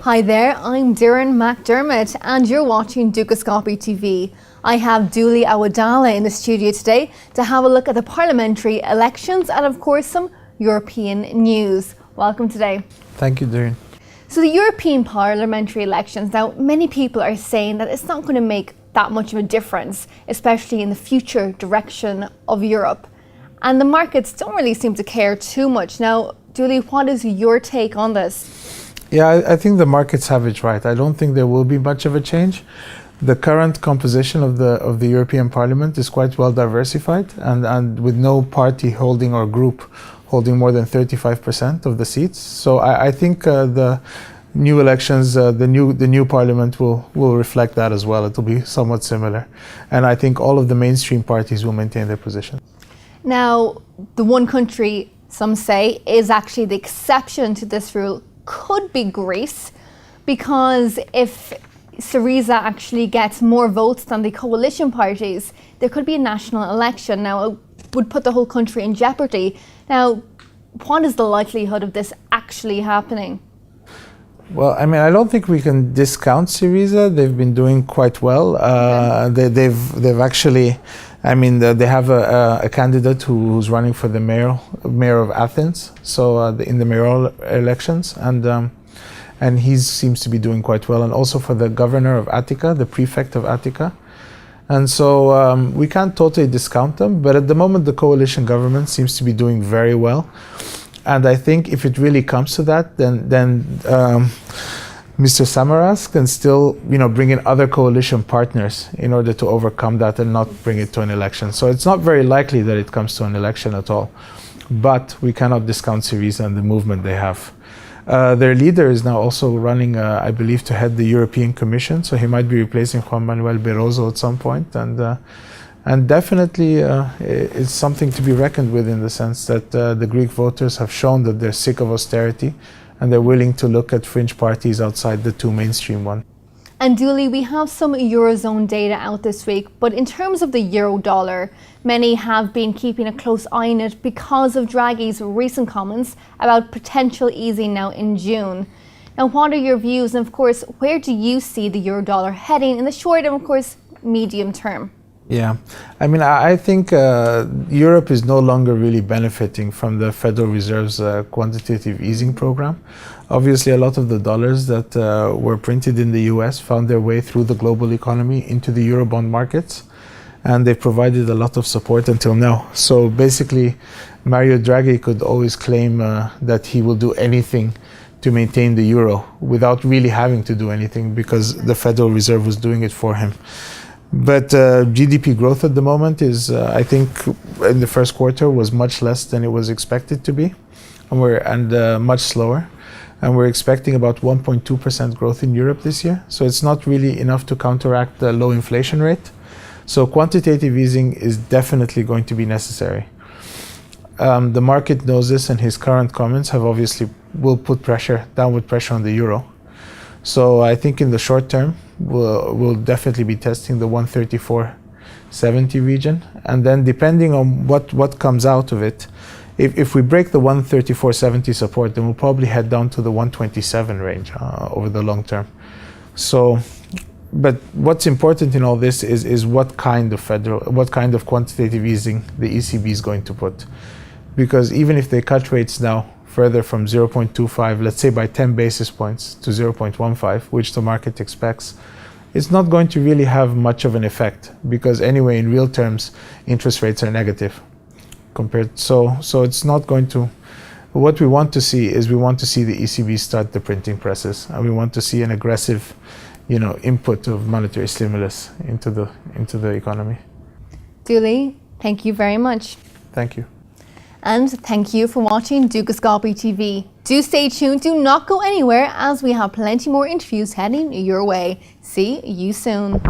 Hi there, I'm Darren McDermott and you're watching Dukascopy TV. I have Dooley Awadalla in the studio today to have a look at the parliamentary elections and of course some European news. Welcome today. Thank you, Darren. So the European parliamentary elections, now many people are saying that it's not going to make that much of a difference, especially in the future direction of Europe. And the markets don't really seem to care too much. Now, Dooley, what is your take on this? Yeah, I think the markets have it right. I don't think there will be much of a change. The current composition of the European Parliament is quite well diversified, and with no party holding or group holding more than 35% of the seats. So I think the new elections, the new Parliament will reflect that as well. It will be somewhat similar, and I think all of the mainstream parties will maintain their position. Now, the one country, some say, is actually the exception to this rule could be Greece, because if Syriza actually gets more votes than the coalition parties, there could be a national election. Now, it would put the whole country in jeopardy. Now, what is the likelihood of this actually happening? Well, I mean, I don't think we can discount Syriza. They've been doing quite well. They've actually, I mean, they have a candidate who's running for the mayor of Athens. So in the mayoral elections, and he seems to be doing quite well. And also for the governor of Attica, the prefect of Attica. And so we can't totally discount them. But at the moment, the coalition government seems to be doing very well. And I think if it really comes to that, then Mr. Samaras can still, bring in other coalition partners in order to overcome that and not bring it to an election. So it's not very likely that it comes to an election at all. But we cannot discount Syriza and the movement they have. Their leader is now also running, I believe, to head the European Commission. So he might be replacing Juan Manuel Barroso at some point. And definitely it's something to be reckoned with, in the sense that the Greek voters have shown that they're sick of austerity and they're willing to look at fringe parties outside the two mainstream ones. And Dooley, we have some Eurozone data out this week, but in terms of the euro dollar, many have been keeping a close eye on it because of Draghi's recent comments about potential easing now in June. Now, what are your views? And of course, where do you see the euro dollar heading in the short and of course, medium term? Yeah, I mean, I think Europe is no longer really benefiting from the Federal Reserve's quantitative easing program. Obviously, a lot of the dollars that were printed in the US found their way through the global economy into the Eurobond markets, and they provided a lot of support until now. So basically, Mario Draghi could always claim that he will do anything to maintain the euro without really having to do anything, because the Federal Reserve was doing it for him. But GDP growth at the moment is, I think, in the first quarter was much less than it was expected to be, and much slower. And we're expecting about 1.2% growth in Europe this year. So it's not really enough to counteract the low inflation rate. So quantitative easing is definitely going to be necessary. The market knows this, and his current comments will put downward pressure on the euro. So I think in the short term, we'll definitely be testing the 134.70 region. And then depending on what comes out of it, if we break the 134.70 support, then we'll probably head down to the 127 range over the long term. So, but what's important in all this is what kind of quantitative easing the ECB is going to put. Because even if they cut rates now further from 0.25, let's say by 10 basis points to 0.15, which the market expects, it's not going to really have much of an effect, because anyway, in real terms, interest rates are negative compared. So it's not going to. What we want to see is the ECB start the printing presses, and we want to see an aggressive, input of monetary stimulus into the economy. Dooley, thank you very much. Thank you. And thank you for watching Dukascopy TV. Do stay tuned, do not go anywhere, as we have plenty more interviews heading your way. See you soon.